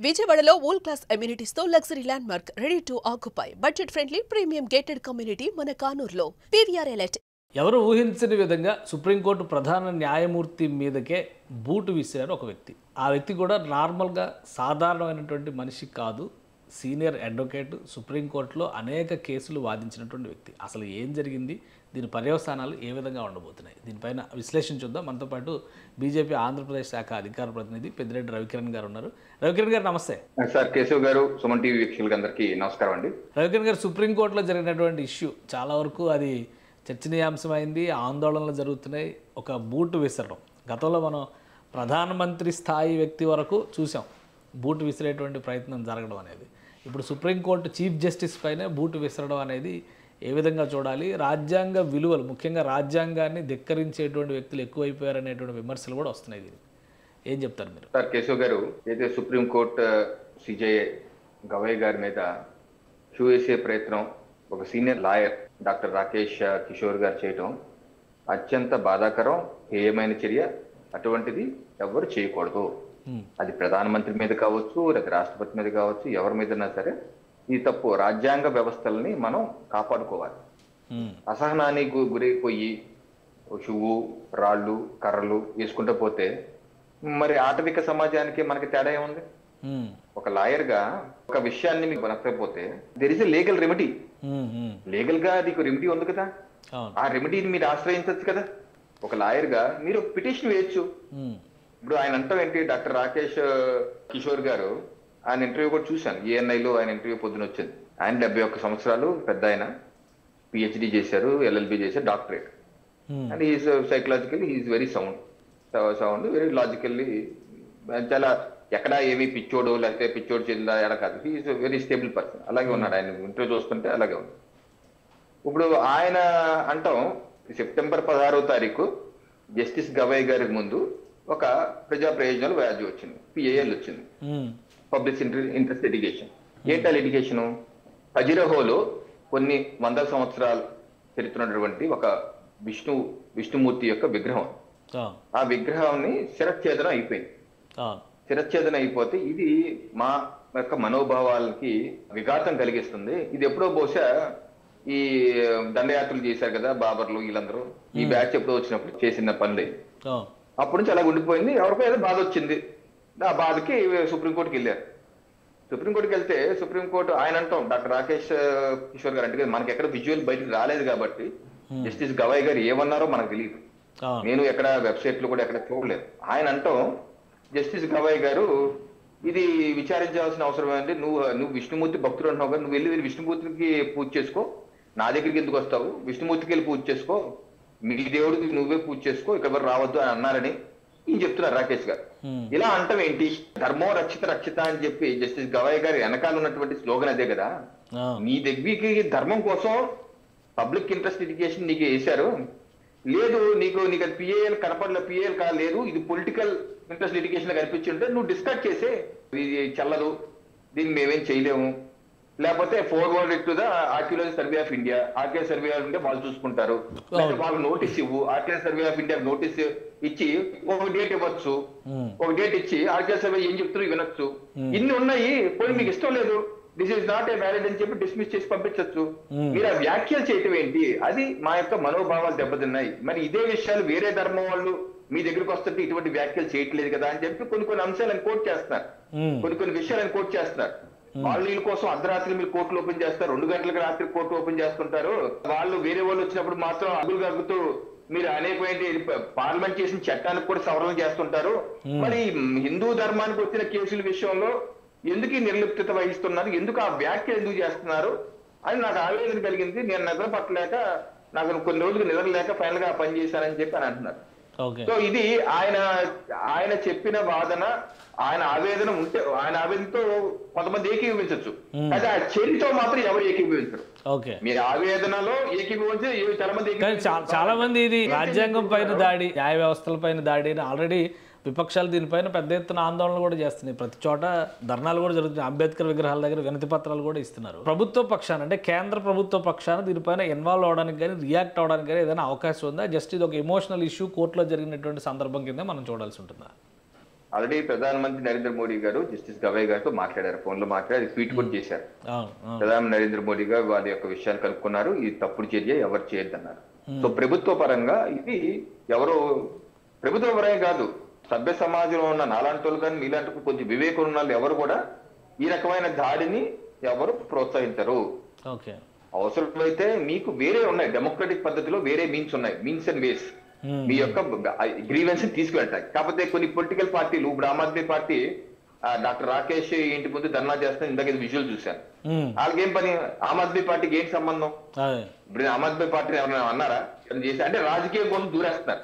విజయవాడలో world class amenities తో luxury land mark ready to occupy budget friendly premium gated community మన కానూరులో PVR elite. ఎవరు ఊహించని విధంగా సుప్రీంకోర్టు ప్రధాన న్యాయమూర్తి మీదకే బూటు విసిరారు ఒక వ్యక్తి. ఆ వ్యక్తి కూడా నార్మల్గా సాధారణమైనటువంటి మనిషి కాదు, సీనియర్ అడ్వకేట్, సుప్రీంకోర్టులో అనేక కేసులు వాదించినటువంటి వ్యక్తి. అసలు ఏం జరిగింది, దీని పర్యవసానాలు ఏ విధంగా ఉండబోతున్నాయి, దీనిపైన విశ్లేషణ చూద్దాం. మనతో పాటు బీజేపీ ఆంధ్రప్రదేశ్ శాఖ అధికార ప్రతినిధి పెద్దిరెడ్డి రవికిరణ్ గారు ఉన్నారు. రవికిరణ్ గారు నమస్తే. సార్ కేశవ్ గారు, సుమన్ టీవీ వీక్షకులందరికీ నమస్కారం అండి. రవికిరణ్ గారు, సుప్రీంకోర్టులో జరిగినటువంటి ఇష్యూ చాలా వరకు అది చర్చనీయాంశమైంది, ఆందోళనలు జరుగుతున్నాయి. ఒక బూటు విసరడం గతంలో మనం ప్రధానమంత్రి స్థాయి వ్యక్తి వరకు చూసాం బూటు విసిరేటువంటి ప్రయత్నం జరగడం అనేది. ఇప్పుడు సుప్రీంకోర్టు చీఫ్ జస్టిస్ పైనే బూటు విసరడం అనేది ఏ విధంగా చూడాలి? రాజ్యాంగ విలువలు, ముఖ్యంగా రాజ్యాంగాన్ని ధిక్కరించేటువంటి వ్యక్తులు ఎక్కువైపోయారనేటువంటి విమర్శలు కూడా వస్తున్నాయి. దీనికి ఏం చెప్తారు మీరు? సార్ కేశవ్ గారు, అయితే సుప్రీంకోర్టు సిజే గవై గారి మీద షూ వేసే ప్రయత్నం ఒక senior lawyer doctor Rakesh Kishore గారు చేయటం అత్యంత బాధాకరం, హేయమైన చర్య. అటువంటిది ఎవరు చేయకూడదు. అది ప్రధానమంత్రి మీద కావచ్చు, లేదా రాష్ట్రపతి మీద కావచ్చు, ఎవరి మీదన్నా సరే ఈ తప్పు. రాజ్యాంగ వ్యవస్థలని మనం కాపాడుకోవాలి. అసహనానికి గురైపోయి షువ్వు, రాళ్ళు, కర్రలు వేసుకుంటూ పోతే మరి ఆటవిక సమాజానికి మనకి తేడా ఏముంది? ఒక లాయర్ గా ఒక విషయాన్ని మీకు నచ్చకపోతే there is a legal remedy. Legal గా అది రెమెడీ ఉంది కదా, ఆ రెమెడీని మీరు ఆశ్రయించవచ్చు కదా. ఒక లాయర్ గా మీరు పిటిషన్ వేయచ్చు. ఇప్పుడు ఆయన అంటాం ఏంటి, డాక్టర్ రాకేష్ కిషోర్ గారు, ఆయన ఇంటర్వ్యూ కూడా చూశాను, ఏఎన్ఐలో ఆయన ఇంటర్వ్యూ పొద్దున వచ్చింది. ఆయన 71 సంవత్సరాలు పెద్ద ఆయన, పిహెచ్డి చేశారు, ఎల్ఎల్బి చేశారు, doctorate. And is psychologically is very sound, very logically, చాలా ఎక్కడ ఏమి పిచ్చోడు లేకపోతే పిచ్చోడు చెందా ఎడ కాదు. Is very stable person. అలాగే ఉన్నాడు, ఆయన ఇంటర్వ్యూ చూస్తుంటే అలాగే ఉంది. ఇప్పుడు ఆయన అంటాం సెప్టెంబర్ 16వ తారీఖు జస్టిస్ గవై గారి ముందు ఒక ప్రజా ప్రయోజనాలు వ్యాధి వచ్చింది, పిఏఎల్ వచ్చింది, పబ్లిక్ ఇంట్రెస్ట్ లిటిగేషన్. ఏంటా లిటిగేషను? ఖజురహోలో కొన్ని వందల సంవత్సరాలు చరిత్ర ఉన్నటువంటి ఒక విష్ణుమూర్తి యొక్క విగ్రహం. ఆ విగ్రహాన్ని శిరచ్ఛేదన అయిపోయింది. శిరచ్ఛేదన అయిపోతే ఇది మా యొక్క మనోభావాలకి విఘాతం కలిగిస్తుంది. ఇది ఎప్పుడో బహుశా ఈ దండయాత్రలు చేశారు కదా బాబర్లు, వీళ్ళందరూ ఈ బ్యాచ్ ఎప్పుడో వచ్చినప్పుడు చేసిన పనులే. అప్పటి నుంచి అలా ఉండిపోయింది. ఎవరికో ఏదో బాధ వచ్చింది, ఆ బాధకి సుప్రీంకోర్టుకి వెళ్ళారు. సుప్రీంకోర్టుకి వెళ్తే సుప్రీంకోర్టు ఆయన అంటాం డాక్టర్ రాకేష్ కిషోర్ గారు అంటే మనకి ఎక్కడ విజువల్ బయటకు రాలేదు కాబట్టి జస్టిస్ గవై గారు ఏమన్నారో మనకు తెలియదు. నేను ఎక్కడ వెబ్సైట్ లో కూడా ఎక్కడ చూడలేదు. ఆయన అంటాం జస్టిస్ గవై గారు, ఇది విచారించాల్సిన అవసరం ఏంటి, నువ్వు విష్ణుమూర్తి భక్తుడు అంటున్నావు కదా, నువ్వు వెళ్ళి విష్ణుమూర్తికి పూజ చేసుకో, నా దగ్గరికి ఎందుకు వస్తావు, విష్ణుమూర్తికి వెళ్ళి పూజ చేసుకో, మీ దేవుడికి నువ్వే పూజ చేసుకో, ఇక్కడ రావద్దు అని అన్నారని ఈయన చెప్తున్నారు రాకేష్ గారు. ఇలా అంటాం ఏంటి? ధర్మో రక్షిత రక్షిత అని చెప్పి జస్టిస్ గవై గారి వెనకాల ఉన్నటువంటి స్లోగన్ అదే కదా. నీ దగ్గరికి ధర్మం కోసం పబ్లిక్ ఇంట్రెస్ట్ లిటిగేషన్ నీకు వేశారు, లేదు నీకు అది పిఏఎల్ కనపడలే, పిఏఎల్ లేదు, ఇది పొలిటికల్ ఇంట్రెస్ట్ లిటిగేషన్ కనిపించి ఉంటే నువ్వు డిస్కస్ చేసే, ఇది చెల్లదు, దీన్ని మేమేం చేయలేము, లేకపోతే forward to the archaeology survey of India, archaeology survey of India వాళ్ళు చూసుకుంటారు, లేకపోతే వాళ్ళు నోటీస్ ఇవ్వు, archaeology survey of India notice ఇచ్చి ఒక డేట్ ఇవ్వచ్చు, ఒక డేట్ ఇచ్చి ఆర్కియాలజీ సర్వే ఏం చెప్తారు వినొచ్చు. ఇన్ని ఉన్నాయి, పోయి మీకు ఇష్టం లేదు, this is not a valid అని చెప్పి డిస్మిస్ చేసి పంపించవచ్చు. మీరు ఆ వ్యాఖ్యలు చేయటం ఏంటి? అది మా యొక్క మనోభావాలు దెబ్బతిన్నాయి. మరి ఇదే విషయాలు వేరే ధర్మం వాళ్ళు మీ దగ్గరికి వస్తుంటే ఇటువంటి వ్యాఖ్యలు చేయట్లేదు కదా అని చెప్పి కొన్ని అంశాలను కోట్ చేస్తున్నారు, కొన్ని విషయాలను కోట్ చేస్తున్నారు. వాళ్ళు వీళ్ళ కోసం అర్ధరాత్రి మీరు కోర్టులు ఓపెన్ చేస్తారు, 2 గంటలకు రాత్రి కోర్టు ఓపెన్ చేస్తుంటారు. వాళ్ళు వేరే వాళ్ళు వచ్చినప్పుడు మాత్రం అగులు గగ్గుతూ మీరు అనేకమైన పార్లమెంట్ చేసిన చట్టానికి కూడా సవరణ చేస్తుంటారు. మరి హిందూ ధర్మానికి వచ్చిన కేసుల విషయంలో ఎందుకు ఈ నిర్లిప్తత వహిస్తున్నారు, ఎందుకు ఆ వ్యాఖ్య ఎందుకు చేస్తున్నారు అని నాకు ఆవేదన కలిగింది. నేను నిద్ర పట్టలేక, నాకు కొన్ని రోజులు నిద్ర లేక ఫైనల్ గా పని చేశానని చెప్పి అని అంటున్నారు. సో ఇది ఆయన చెప్పిన వాదన, ఆయన ఆవేదన ఉంటే ఆయన ఆవేదనతో కొంతమంది ఏకీభవించవచ్చు, కానీ ఆ చర్యతో మాత్రం ఎవరు ఏకీభవించరు. మీ ఆవేదనలో ఏకీభవించి చాలా మంది ఇది రాజ్యాంగం పైన దాడి, న్యాయ వ్యవస్థల పైన దాడి అని ఆల్రెడీ విపక్షాలు దీనిపైన పెద్ద ఎత్తున ఆందోళనలు కూడా చేస్తున్నాయి. ప్రతి చోట ధర్నాలు కూడా జరుగుతున్నాయి. అంబేద్కర్ విగ్రహాల దగ్గర వినతి పత్రాలు కూడా ఇస్తున్నారు. ప్రభుత్వ పక్షాన, అంటే కేంద్ర ప్రభుత్వ పక్షాన దీనిపైన ఇన్వాల్వ్ అవడానికి కానీ రియాక్ట్ అవడానికి కానీ ఏదైనా అవకాశం ఉందా? జస్ట్ ఇది ఒక ఎమోషనల్ ఇష్యూ కోర్టులో జరిగినటువంటి సందర్భం కింద మనం చూడాల్సి ఉంటుందా? ఆల్రెడీ ప్రధానమంత్రి నరేంద్ర మోడీ గారు జస్టిస్ గవై గారితో మాట్లాడారు, ఫోన్ లో మాట్లాడి ట్వీట్ కూడా చేశారు. ప్రధాని నరేంద్ర మోడీ గారు వారి యొక్క విషయాలు కనుక్కున్నారు, ఇది తప్పుడు చర్య, ఎవరు చేయొద్దన్నారు. సో ప్రభుత్వ పరంగా ఇది ఎవరు ప్రభుత్వ పరంగా కాదు, సభ్య సమాజంలో ఉన్న నాలాంటి వాళ్ళు కానీ మీలాంటి కొంచెం వివేకం ఉన్న వాళ్ళు ఎవరు కూడా ఈ రకమైన దాడిని ఎవరు ప్రోత్సహించరు. అవసరమైతే మీకు వేరే ఉన్నాయి, డెమోక్రటిక్ పద్ధతిలో వేరే మీన్స్ ఉన్నాయి, మీన్స్ అండ్ వేస్ మీ యొక్క గ్రీవెన్స్ తీసుకువెళ్తాయి. కాకపోతే కొన్ని పొలిటికల్ పార్టీలు, ఇప్పుడు ఆమ్ ఆద్మీ పార్టీ డాక్టర్ రాకేష్ ఇంటి ముందు ధర్నా చేస్తాను, ఇందాక విజువల్ చూశాను. వాళ్ళకి ఏం పని, ఆమ్ ఆద్మీ పార్టీకి ఏంటి సంబంధం? ఇప్పుడు ఆమ్ ఆద్మీ పార్టీని ఎవరైనా అన్నారా చేసి? అంటే రాజకీయం కోసం దూరేస్తున్నారు,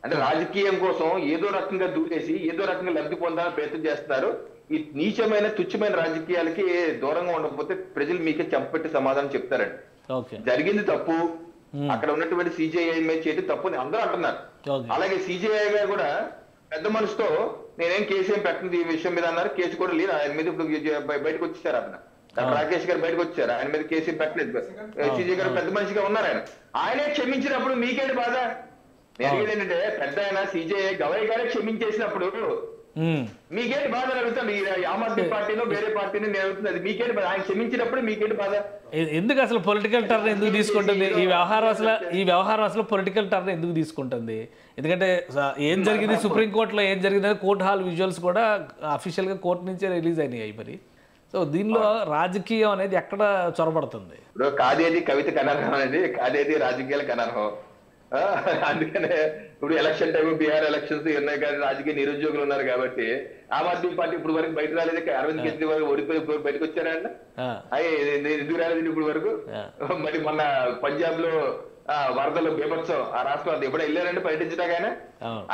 అంటే రాజకీయం కోసం ఏదో రకంగా దూరేసి ఏదో రకంగా లబ్ధి పొందాలని ప్రయత్నం చేస్తున్నారు. ఈ నీచమైన తుచ్చమైన రాజకీయాలకి దూరంగా ఉండకపోతే ప్రజలు మీకే చంపెట్టి సమాధానం చెప్తారండి. జరిగింది తప్పు, అక్కడ ఉన్నటువంటి సిజేఐ మీద చేయడం తప్పు అని అందరూ అంటున్నారు. అలాగే సిజేఐ గారు కూడా పెద్ద మనసుతో నేనేం కేసు ఏం పెట్టింది ఈ విషయం మీద అన్నారు. కేసు కూడా లేదు ఆయన మీద. ఇప్పుడు బయటకు వచ్చేసారు, ఆయన రాకేష్ గారు బయటకు వచ్చారు, ఆయన మీద కేసు ఏం పెట్టలేదు. సిజే గారు పెద్ద మనిషిగా ఉన్నారు, ఆయనే క్షమించినప్పుడు మీకేంటి బాధ? నేను అడిగేది ఏంటంటే, పెద్ద ఆయన సిజేఐ గవై గారే క్షమించేసినప్పుడు మీకేంటి బాధ అడుగుతాను. ఈ ఆమ్ ఆద్మీ పార్టీలో వేరే పార్టీని నేను అడుగుతుంది, మీకేంటి బాధ? ఆయన క్షమించినప్పుడు మీకేంటి బాధ? ఎందుకు అసలు పొలిటికల్ టర్న్ ఎందుకు తీసుకుంటుంది ఈ వ్యవహారం అసలు పొలిటికల్ టర్న్ ఎందుకు తీసుకుంటుంది? ఎందుకంటే ఏం జరిగింది సుప్రీంకోర్టులో, ఏం జరిగింది కోర్ట్ హాల్ విజువల్స్ కూడా అఫీషియల్ గా కోర్టు నుంచే రిలీజ్ అయినాయి మరి. సో దీనిలో రాజకీయం అనేది ఎక్కడ చొరబడుతుంది? ఇప్పుడు కాదేది కవితకు అనర్హం అనేది, కాదేది రాజకీయాలకు అనర్హం. అందుకనే ఇప్పుడు ఎలక్షన్ టైం, బీహార్ ఎలక్షన్స్ ఉన్నాయి కానీ రాజకీయ నిరుద్యోగులు ఉన్నారు కాబట్టి ఆమ్ ఆద్మీ పార్టీ ఇప్పుడు వరకు బయట రాలేదు. అరవింద్ కేజ్రీవాల్ ఓడిపోయి బయటకు వచ్చారండి, ఎందుకు రాలేదు ఇప్పుడు వరకు? మరి మొన్న పంజాబ్ లో వరదలు బీభత్సం, ఆ రాష్ట్రం ఎప్పుడో వెళ్ళారండి పర్యటించడాగానే?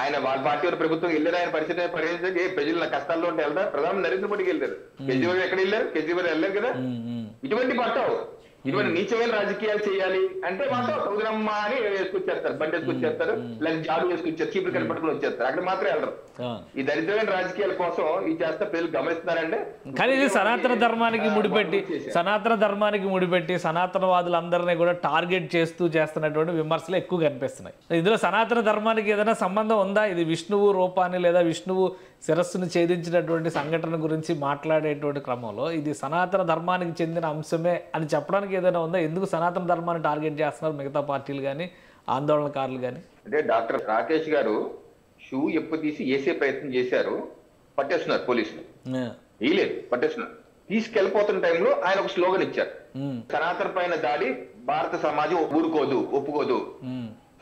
ఆయన వాళ్ళ పార్టీ వారి ప్రభుత్వం వెళ్ళారు, ఆయన పర్యటించడానికి ప్రజలు నా కష్టాల్లో ఉంటే వెళ్తారు. ప్రధాని నరేంద్ర మోడీకి వెళ్ళారు, కేజ్రీవాల్ ఎక్కడ వెళ్ళారు? కేజ్రీవాల్ వెళ్ళారు కదా. ఇటువంటి పట్టావు, ఇటువంటి నీచమైన రాజకీయాలు చేయాలి అంటే మాత్రం సౌదరమ్మ అని వేసుకొచ్చేస్తారు, బండి వేసుకొచ్చేస్తారు, లేదా జాడు వేసుకొచ్చారు, చీపులు కనపట్టుకుని వచ్చేస్తారు, అక్కడ మాత్రం వెళ్ళరు. ఈ దరిద్రమైన రాజకీయాల కోసం ఈ చేస్తే ప్రజలు గమనిస్తున్నారండి. కానీ ఇది సనాతన ధర్మానికి ముడిపెట్టి సనాతనవాదులందరినీ కూడా టార్గెట్ చేస్తున్నటువంటి విమర్శలు ఎక్కువ కనిపిస్తున్నాయి. ఇందులో సనాతన ధర్మానికి ఏదైనా సంబంధం ఉందా? ఇది విష్ణువు రూపాన్ని లేదా విష్ణువు శిరస్సును ఛేదించినటువంటి సంఘటన గురించి మాట్లాడేటువంటి క్రమంలో ఇది సనాతన ధర్మానికి చెందిన అంశమే అని చెప్పడానికి ఏదైనా ఉందా? ఎందుకు సనాతన ధర్మాన్ని టార్గెట్ చేస్తున్నారు మిగతా పార్టీలు కానీ ఆందోళనకారులు కానీ? అంటే డాక్టర్ రాకేష్ గారు షూ ఎప్పు తీసి వేసే ప్రయత్నం చేశారు, పట్టేస్తున్నారు పోలీసులు. వేయలేదు, పట్టేస్తున్నారు. తీసుకెళ్లిపోతున్న టైంలో ఆయన ఒక స్లోగన్ ఇచ్చారు, సనాతన పైన దాడి భారత సమాజం ఊరుకోదు, ఒప్పుకోదు.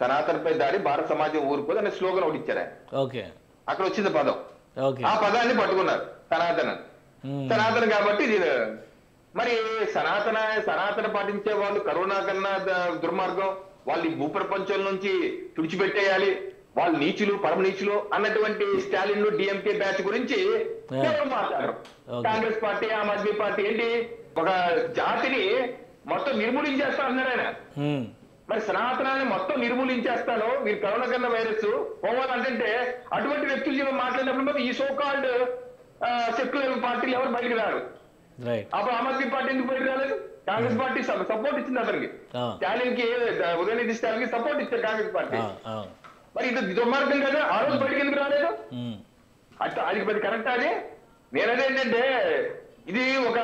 సనాతన పై దాడి భారత సమాజం ఊరుకోదు అనే స్లోగన్ ఒకటి ఇచ్చారు ఆయన. అక్కడ వచ్చింది పదం, ఆ పదాన్ని పట్టుకున్నారు సనాతన కాబట్టి. మరి సనాతన పాటించే వాళ్ళు కరోనా కన్నా దుర్మార్గం, వాళ్ళు ఈ భూప్రపంచం నుంచి తుడిచిపెట్టేయాలి, వాళ్ళు నీచులు, పరమ నీచులు అన్నటువంటి స్టాలిన్ డిఎంకే బ్యాచ్ గురించి ఎవరు మాట్లాడరు. కాంగ్రెస్ పార్టీ, ఆమ్ ఆద్మీ పార్టీ ఏంటి ఒక జాతిని మొత్తం నిర్మూలించేస్తా అన్నారు ఆయన. మరి సనాతనాన్ని మొత్తం నిర్మూలించేస్తాను, మీరు కరోనా కన్నా వైరస్ పోవాలంటే అటువంటి వ్యక్తులు మాట్లాడినప్పుడు మరి ఈ సోకాల్డ్ సెక్యులర్ పార్టీలు ఎవరు బయటకు రారు. అప్పుడు ఆమ్ ఆద్మీ పార్టీ ఎందుకు బయటకు రాలేదు? కాంగ్రెస్ పార్టీ సపోర్ట్ ఇచ్చింది అతనికి, స్టాలిన్ కి, ఉదయనిధి స్టాలిన్ కి సపోర్ట్ ఇచ్చారు కాంగ్రెస్ పార్టీ. మరి ఇది దుర్మార్గం కదా, ఆ రోజు బయటకు ఎందుకు రాలేదు? అది మరి కరెక్ట్. అది నేనదేంటంటే ఇది ఒక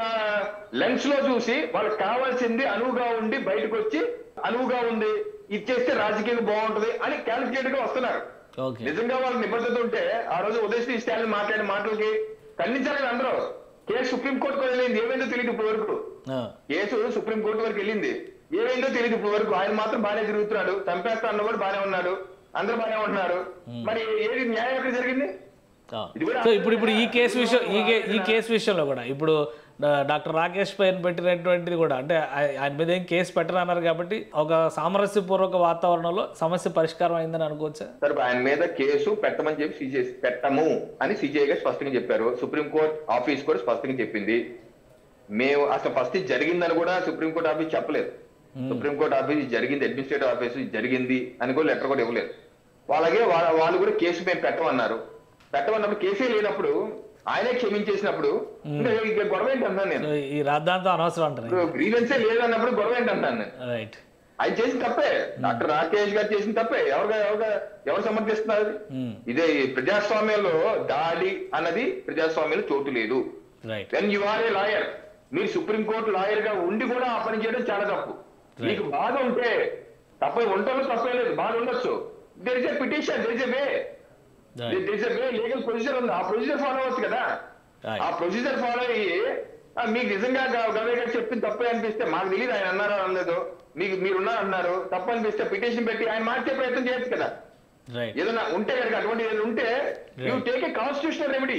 లెన్స్ లో చూసి వాళ్ళకి కావాల్సింది అనువుగా ఉండి బయటకు వచ్చి అనువుగా ఉంది ఇది చేస్తే రాజకీయం బాగుంటది అని క్యాలిక్యులేట్ గా వస్తున్నారు. నిజంగా వాళ్ళకి నిబద్ధత ఉంటే ఆ రోజు ఉదయశ్రీ స్టాలిన్ మాట్లాడిన మాటలకి ఖండించాలి అందరూ. కేసు సుప్రీంకోర్టుకు వెళ్ళింది, ఏమైందో తెలియదు ఇప్పుడు వరకు. కేసు సుప్రీంకోర్టు వరకు వెళ్ళింది, ఏమైందో తెలియదు ఇప్పుడు వరకు. ఆయన మాత్రం బాగానే తిరుగుతున్నాడు, చంపేస్తా అన్నవాడు బాగానే ఉన్నాడు, అందరూ బాగానే ఉంటున్నారు. మరి ఏది న్యాయం ఎక్కడ జరిగింది? సో ఇప్పుడు ఈ కేసు విషయంలో కూడా ఇప్పుడు డాక్టర్ రాకేష్ పైన పెట్టినటువంటిది కూడా అంటే ఆయన మీద ఏం కేసు పెట్టరన్నారు కాబట్టి ఒక సామరస్యపూర్వక వాతావరణంలో సమస్య పరిష్కారం అయిందని అనుకోవచ్చా? సార్ ఆయన మీద కేసు పెట్టమని చెప్పి పెట్టము అని సిజేఐ గారు స్పష్టంగా చెప్పారు. సుప్రీంకోర్టు ఆఫీస్ కూడా స్పష్టంగా చెప్పింది. మేము అసలు ఫస్ట్ జరిగిందని కూడా సుప్రీంకోర్టు ఆఫీస్ చెప్పలేదు. సుప్రీంకోర్టు ఆఫీస్ జరిగింది, అడ్మినిస్ట్రేటివ్ ఆఫీస్ జరిగింది అని కూడా లెటర్ కూడా ఇవ్వలేదు. అలాగే వాళ్ళు కూడా కేసు మేము పెట్టమన్నారు. పెట్టమన్నప్పుడు కేసే లేనప్పుడు ఆయనే క్షమించేసినప్పుడు గొడవ ఏంటి అంటాను నేను. ఈ రాద్ధాంతం అనవసరం అంటారు, గ్రీవెన్సే లేదన్నప్పుడు గొడవ ఏంటి అంటాను నేను. రైట్. ఆయన చేసిన తప్పే, డాక్టర్ రాకేష్ గారు చేసిన తప్పే. ఎవరు సమర్థిస్తున్నారు? ఇదే ప్రజాస్వామ్యంలో దాడి అన్నది ప్రజాస్వామ్యంలో చోటు లేదు. When you are a lawyer, మీరు సుప్రీంకోర్టు లాయర్ గా ఉండి కూడా ఆ పని చేయడం చాలా తప్పు. మీకు బాధ ఉంటే ఉండటంలో తప్పే లేదు, బాధ ఉండొచ్చు. There is a petition, there is a way, legal procedure ఉంది. ఆ ప్రొసీజర్ ఫాలో అవ్వచ్చు కదా. ఆ ప్రొసీజర్ ఫాలో అయ్యి మీకు నిజంగా గవే గారు చెప్పింది తప్పే అనిపిస్తే, మాకు తెలియదు ఆయన అన్నారా అనలేదు, మీరున్నారు అన్నారు, తప్పు అనిపిస్తే పిటిషన్ పెట్టి ఆయన మార్చే ప్రయత్నం చేయొచ్చు కదా. ఏదైనా ఉంటే కనుక అటువంటి ఏదైనా ఉంటే you take a constitutional remedy.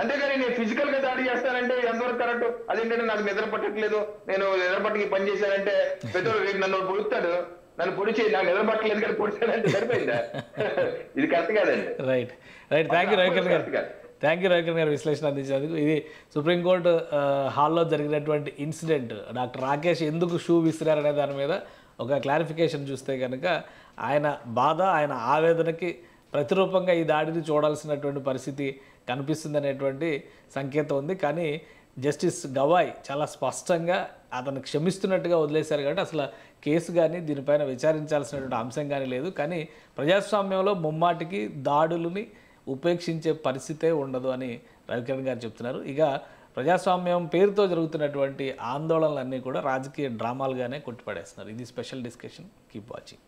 అంతేగాని నేను ఫిజికల్ గా దాడి చేస్తానంటే ఎంతవరకు కరెక్ట్? అదేంటంటే నాకు నిద్ర పట్టట్లేదు, నేను నిద్ర పట్టకి పని చేశానంటే పెద్దోడు రేపు నన్ను పొడుస్తాడు, నన్ను పొడిచి నాకు నిద్ర పట్టలేదు కానీ పొడిచానంటే సరిపోయిందా? ఇది కరెక్ట్ కాదండి. రైట్. థ్యాంక్ యూ రవికిరణ్ గారు విశ్లేషణ అందించినందుకు. ఇది సుప్రీంకోర్టు హాల్లో జరిగినటువంటి ఇన్సిడెంట్, డాక్టర్ రాకేష్ ఎందుకు షూ విసిరారనే దాని మీద ఒక క్లారిఫికేషన్ చూస్తే కనుక ఆయన బాధ, ఆయన ఆవేదనకి ప్రతిరూపంగా ఈ దాడిని చూడాల్సినటువంటి పరిస్థితి కనిపిస్తుంది అనేటువంటి సంకేతం ఉంది. కానీ జస్టిస్ గవాయ్ చాలా స్పష్టంగా అతను క్షమిస్తున్నట్టుగా వదిలేశారు. కాబట్టి అసలు కేసు కానీ దీనిపైన విచారించాల్సినటువంటి అంశం కానీ లేదు. కానీ ప్రజాస్వామ్యంలో ముమ్మాటికి దాడులని ఉపేక్షించే పరిస్థితే ఉండదు అని రవికిరణ్ గారు చెప్తున్నారు. ఇక ప్రజాస్వామ్యం పేరుతో జరుగుతున్నటువంటి ఆందోళనలన్నీ కూడా రాజకీయ డ్రామాలుగానే కొట్టిపడేస్తున్నారు. ఇది స్పెషల్ డిస్కషన్. Keep watching.